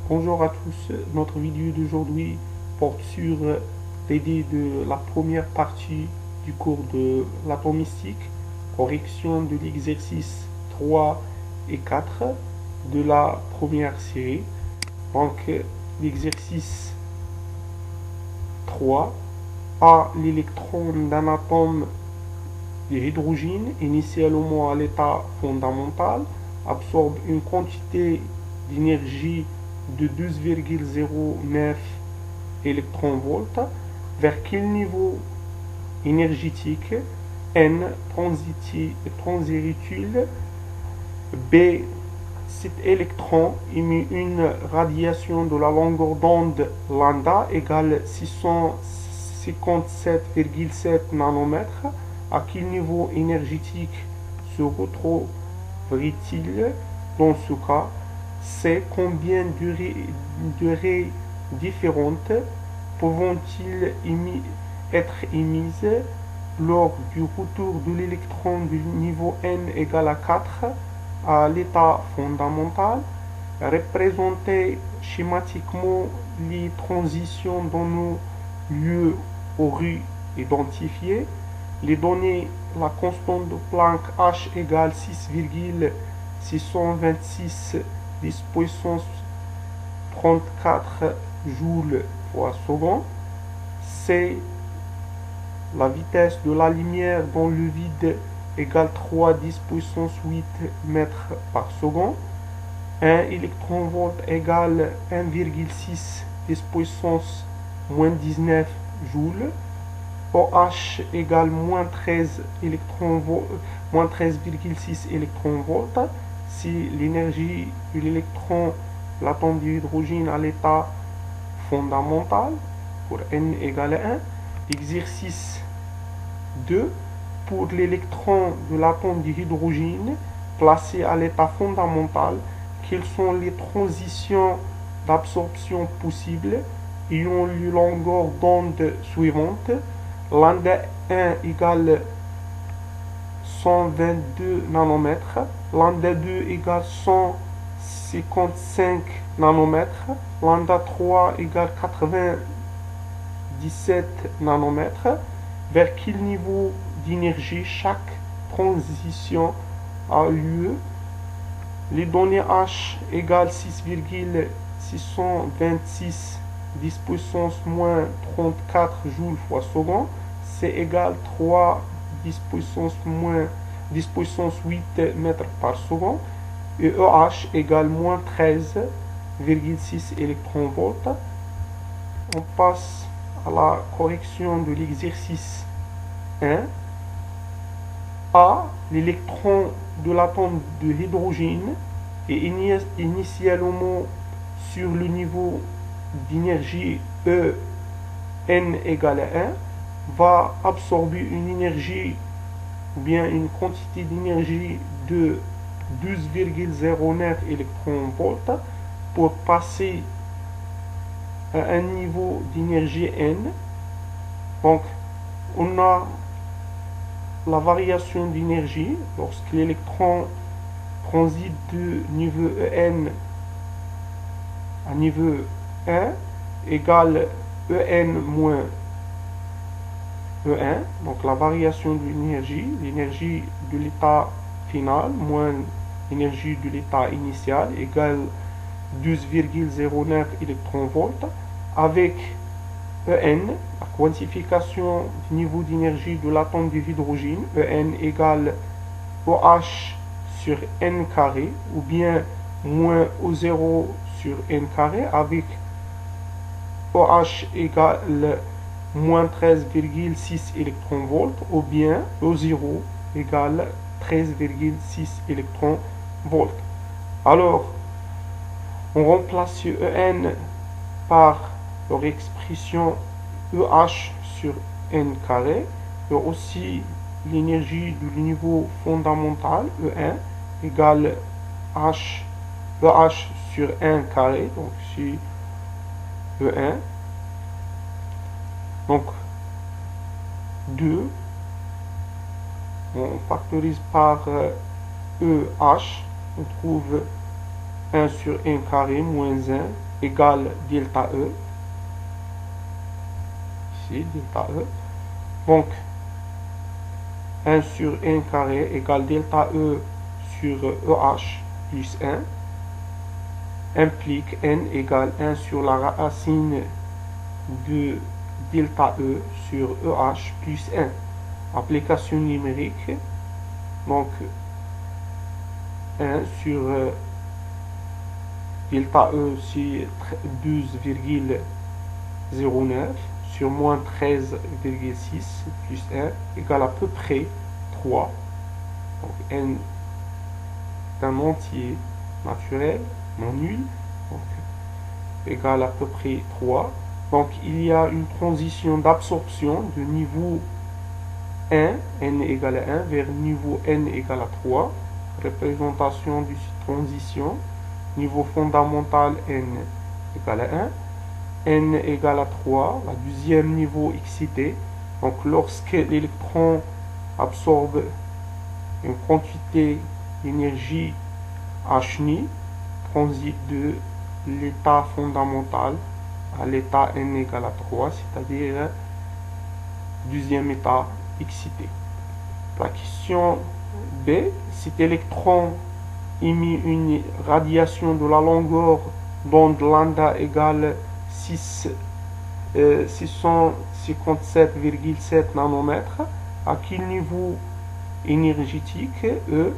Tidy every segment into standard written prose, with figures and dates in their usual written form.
Bonjour à tous, notre vidéo d'aujourd'hui porte sur l'idée de la première partie du cours de l'atomistique, correction de l'exercice 3 et 4 de la première série. Donc l'exercice 3 a l'électron d'un atome d'hydrogène initialement à l'état fondamental, absorbe une quantité d'énergie de 12,09 électronvolts. Vers quel niveau énergétique N transite-t-il B. Cet électron émet une radiation de la longueur d'onde lambda égale 657,7 nanomètres. À quel niveau énergétique se retrouverait-il dans ce cas? C. Combien de raies différentes pouvant-ils être émises lors du retour de l'électron du niveau n égale à 4 à l'état fondamental? Représenter schématiquement les transitions donnant lieu aux rues identifiées. Les données, la constante de Planck H égale 6,626 10 puissance 34 joules fois seconde. C. La vitesse de la lumière dans le vide égale 3 10 puissance 8 mètres par seconde. 1 électronvolt égale 1,6 10 puissance moins 19 joules. OH égale moins 13,6 électronvolts. Si l'énergie de l'électron, l'atome d'hydrogène à l'état fondamental, pour n égale 1. Exercice 2. Pour l'électron de l'atome d'hydrogène placé à l'état fondamental, quelles sont les transitions d'absorption possibles ayant lieu longueur d'onde suivante? Lambda 1 égale 122 nanomètres, lambda 2 égale 155 nanomètres, lambda 3 égale 97 nanomètres. Vers quel niveau d'énergie chaque transition a lieu? Les données H égale 6,626 10 puissance moins 34 joules fois seconde. C égale 3 10 puissance moins 10 puissance 8 mètres par seconde. Et EH égale moins 13,6 électronvolts. On passe à la correction de l'exercice 1. A. L'électron de l'atome de hydrogène est initialement sur le niveau d'énergie E n égale à 1, va absorber une énergie ou bien une quantité d'énergie de 12,09 électronvolts pour passer à un niveau d'énergie n. Donc on a la variation d'énergie lorsque l'électron transite de niveau En à niveau 1 égale En moins E1. Donc la variation de l'énergie de l'état final moins l'énergie de l'état initial égale 12,09 électronvolts avec En, la quantification du niveau d'énergie de l'atome de hydrogène, En égale OH sur N carré, ou bien moins O0 sur N carré, avec OH égale moins 13,6 électronvolts, ou bien O0 égale 13,6 électronvolts. Alors, on remplace ce En par leur expression EH sur N carré, et aussi l'énergie du niveau fondamental E1 égale EH sur 1 carré, donc ici E1. Donc 2, on factorise par EH, on trouve 1 sur n carré moins 1 égale delta E. Ici, delta E. Donc, 1 sur n carré égale delta E sur EH plus 1 implique n égale 1 sur la racine de delta E sur EH plus 1. Application numérique, donc 1 sur delta E c'est 12,09 sur moins 13,6 plus 1 égale à peu près 3. Donc n est un entier naturel, non nul, donc égale à peu près 3. Donc il y a une transition d'absorption de niveau 1, n égale à 1, vers niveau n égale à 3. Représentation de cette transition. Niveau fondamental n égale à 1. N égale à 3, la deuxième niveau excité. Donc lorsque l'électron absorbe une quantité d'énergie h, transite de l'état fondamental à l'état n égale à 3, c'est-à-dire deuxième état excité. La question B, cet électron émet une radiation de la longueur d'onde lambda égale 657,7 nanomètres. À quel niveau énergétique E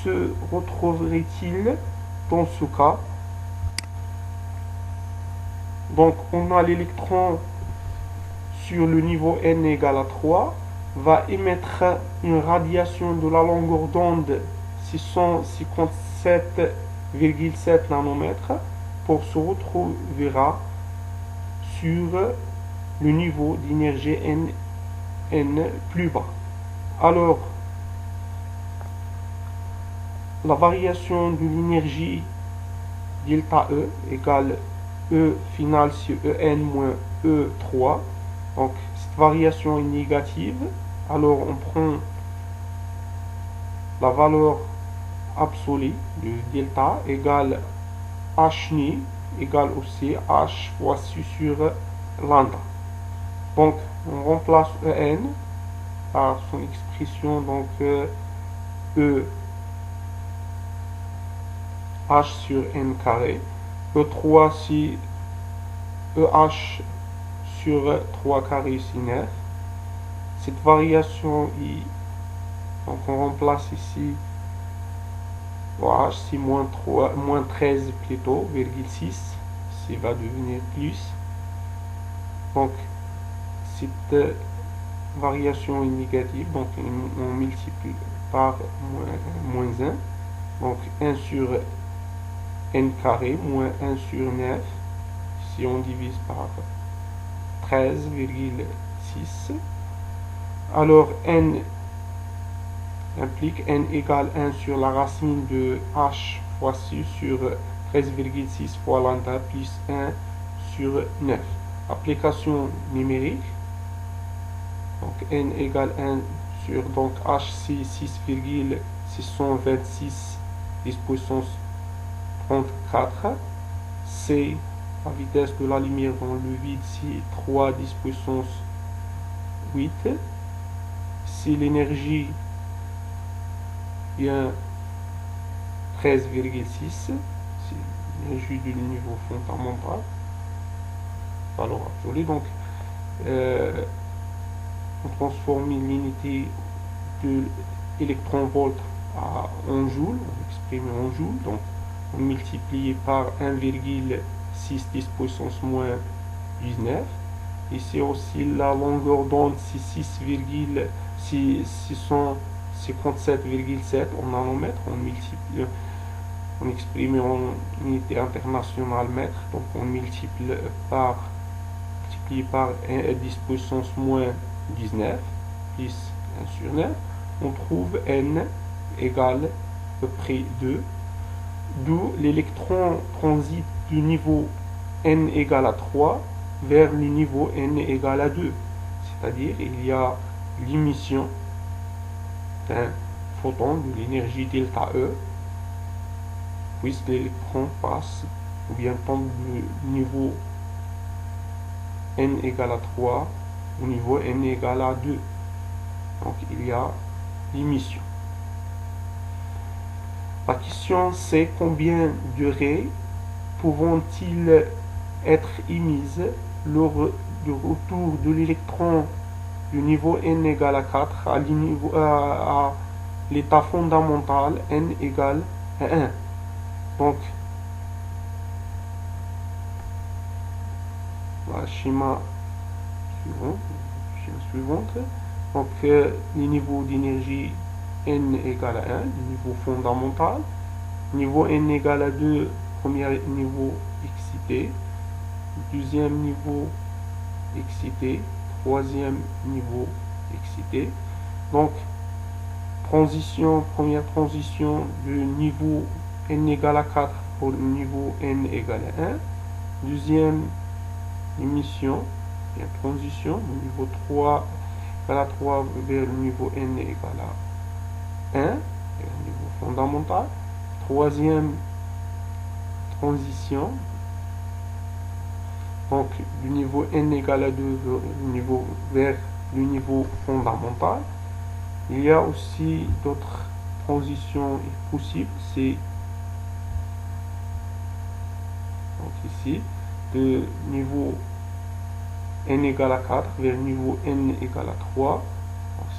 se retrouverait-il dans ce cas? Donc on a l'électron sur le niveau n égale à 3 va émettre une radiation de la longueur d'onde 657,7 nanomètres pour se retrouvera sur le niveau d'énergie n plus bas. Alors, la variation de l'énergie delta E égale E final sur En moins E3. Donc, cette variation est négative. Alors, on prend la valeur absolue de delta égale h égale aussi h fois C sur lambda. Donc, on remplace En par son expression, donc E h sur n carré. E3 c'est EH sur 3 carré c'est 9. Cette variation est, donc on remplace ici OH c'est moins 13 plutôt, 6, ça va devenir plus. Donc cette variation est négative, donc on multiplie par moins 1. Donc 1 sur n carré moins 1 sur 9. Si on divise par 13,6. Alors n implique n égale 1 sur la racine de h fois c sur 13,6 fois lambda plus 1 sur 9. Application numérique. Donc n égale 1 sur donc h c'est 6,626 10 puissance 34. C, la vitesse de la lumière dans le vide, c'est 3 10 puissance 8. Si l'énergie vient 13,6, c'est l'énergie du niveau fondamental, valeur absolue. Donc, on transforme l'unité de électron-volt en joules, on exprime en joules, donc on multiplie par 1,6 10 puissance moins 19. Ici aussi la longueur d'onde c'est 657,7 en nanomètres, on multiplie, on exprime en unité internationale mètre, donc on multiplie par 10 puissance moins 19 plus 1 sur 9, on trouve n égale à peu près 2, d'où l'électron transite du niveau n égale à 3 vers le niveau n égale à 2, c'est-à-dire il y a l'émission d'un photon de l'énergie delta E puisque l'électron passe ou bien tombe du niveau n égale à 3 au niveau n égale à 2. Donc il y a l'émission. La question c'est combien de raies pouvant-ils être émises lors du retour de l'électron du niveau n égale à 4 à l'état fondamental n égale à 1. Donc, la schéma suivante. Donc, les niveaux d'énergie n égale à 1, le niveau fondamental. Niveau n égale à 2, premier niveau excité. Deuxième niveau excité. Troisième niveau excité. Donc, première transition du niveau n égale à 4 pour le niveau n égale à 1. Deuxième émission, transition, du niveau 3 égale à 3 vers le niveau n égale à 1, le niveau fondamental. Troisième transition, donc du niveau n égale à 2 vers le niveau fondamental. Il y a aussi d'autres transitions possibles, c'est donc ici, de niveau n égale à 4 vers niveau n égale à 3,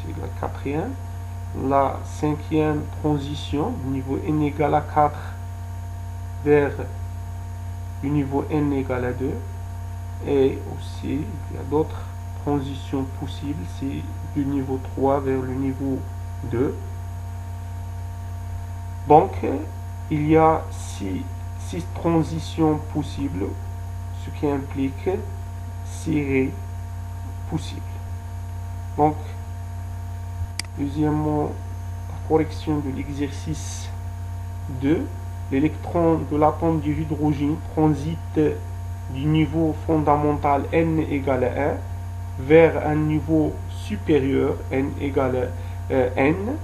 c'est la quatrième. La cinquième transition, niveau n égale à 4 vers le niveau n égale à 2. Et aussi, il y a d'autres transitions possibles, c'est du niveau 3 vers le niveau 2. Donc, il y a 6 transitions possibles, ce qui implique 6 raies possibles. Donc, deuxièmement, la correction de l'exercice 2. L'électron de l'atome d'hydrogène transite du niveau fondamental n égale à 1 vers un niveau supérieur n égale à n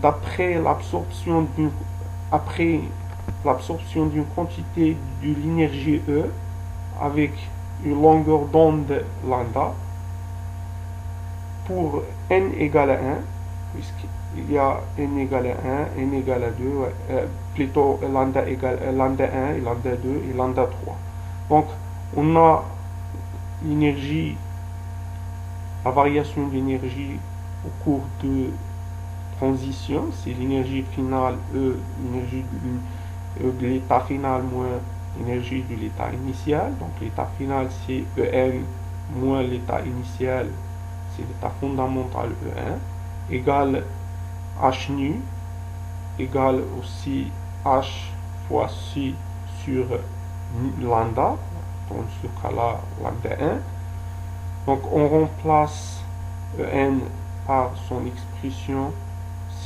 après l'absorption d'une quantité de l'énergie E avec une longueur d'onde lambda pour n égale à 1, puisqu'il y a n égale à 1, n égale à 2, plutôt lambda égale lambda 1 et lambda 2 et lambda 3. Donc on a l'énergie, la variation d'énergie au cours de transition, c'est l'énergie finale E, l'énergie de l'état final moins l'énergie de l'état initial. Donc l'état final c'est En moins l'état initial, c'est l'état fondamental E1, égale H nu, égale aussi H fois C sur lambda, dans ce cas-là lambda 1. Donc on remplace En par son expression,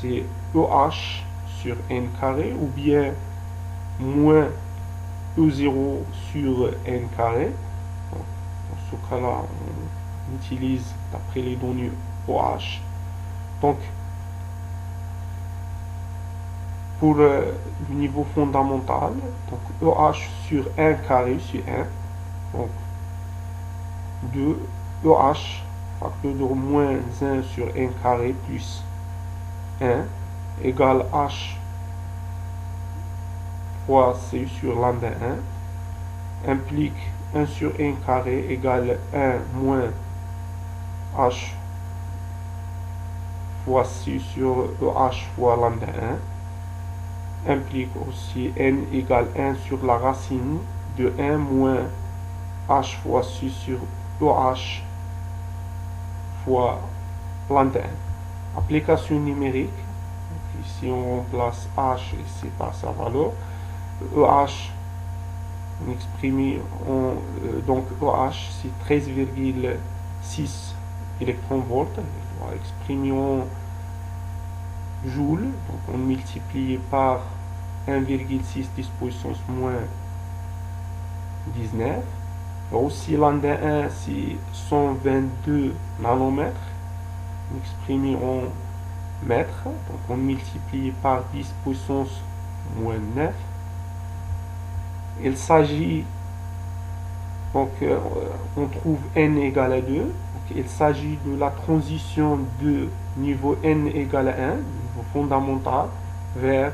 c'est EH sur n carré, ou bien moins E0 sur n carré. Donc, dans ce cas-là, on utilise d'après les données OH. Donc, pour le niveau fondamental, donc EH sur 1 carré sur 1, donc 2 EH facteur de moins 1 sur 1 carré plus 1 égale H fois C sur lambda 1 implique 1 sur 1 carré égale 1 moins H fois C sur EH fois lambda 1 implique aussi n égale 1 sur la racine de 1 moins H fois C sur EH fois lambda 1. Application numérique. Ici on remplace H et c'est par sa valeur. EH on exprime donc EH c'est 13,6 électronvolts. On va exprimer en joules. Donc on multiplie par 1,6 10 puissance moins 19. Et aussi lambda 1 c'est 122 nanomètres. Exprimé en mètres. Donc on multiplie par 10 puissance moins 9. il s'agit, donc on trouve n égale à 2. Donc, il s'agit de la transition de niveau n égale à 1, niveau fondamental, vers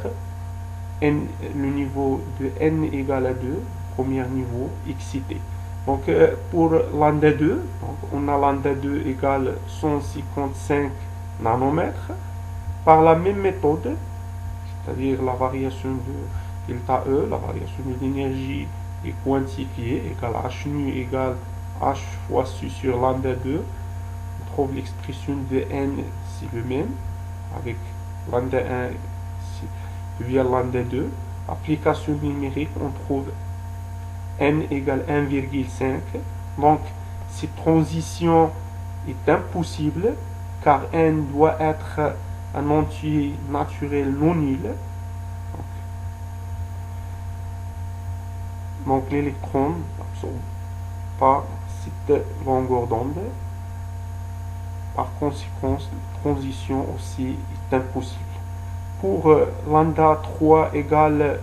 le niveau de n égale à 2, premier niveau excité. Donc pour lambda 2, donc on a lambda 2 égale 155 nanomètres. Par la même méthode, c'est-à-dire la variation de delta E, la variation de l'énergie est quantifiée, égale h nu égale h fois su sur lambda 2. On trouve l'expression de n, c'est le même, avec lambda 1 via lambda 2. Application numérique, on trouve n égale 1,5. Donc, cette transition est impossible, car n doit être un entier naturel non nul. Donc l'électron n'absorbe pas cette longueur d'onde. Par conséquent, la transition aussi est impossible. Pour lambda 3 égale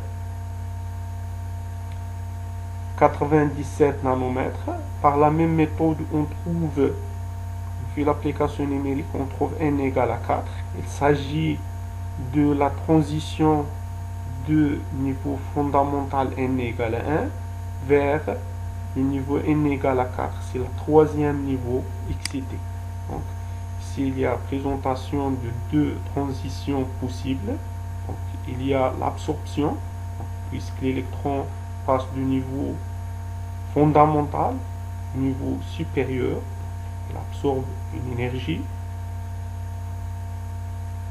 97 nanomètres, par la même méthode, on trouve, vu l'application numérique, on trouve n égale à 4. Il s'agit de la transition de niveau fondamental n égale à 1 vers le niveau n égale à 4. C'est le troisième niveau excité. Donc, s'il y a présentation de deux transitions possibles, donc, il y a l'absorption, puisque l'électron passe du niveau fondamental au niveau supérieur, il absorbe une énergie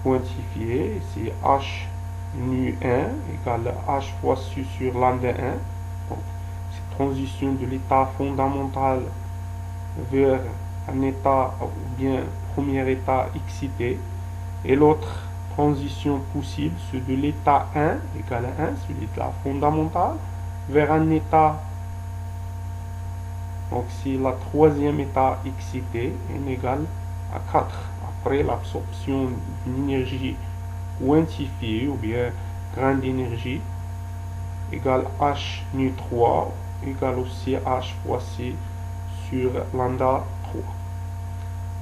quantifiée, c'est h nu 1 égale h fois su sur lambda 1. Donc, cette transition de l'état fondamental vers un état ou bien premier état excité, et l'autre transition possible, c'est de l'état 1 égale à 1, c'est l'état fondamental, vers un état, donc c'est la troisième état excité, n égale à 4. Après l'absorption d'une énergie quantifiée ou bien grande énergie égale h nu 3 égale aussi h fois c sur lambda 3.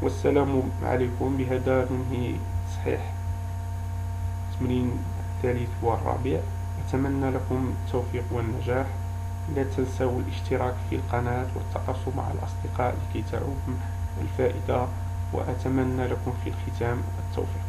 والسلام عليكم. بهذا ننهي صحيح التمرين الثالث والرابع. أتمنى لكم التوفيق والنجاح. لا تنسوا الاشتراك في القناة والتواصل مع الأصدقاء لكي تعم الفائدة، وأتمنى لكم في الختام التوفيق.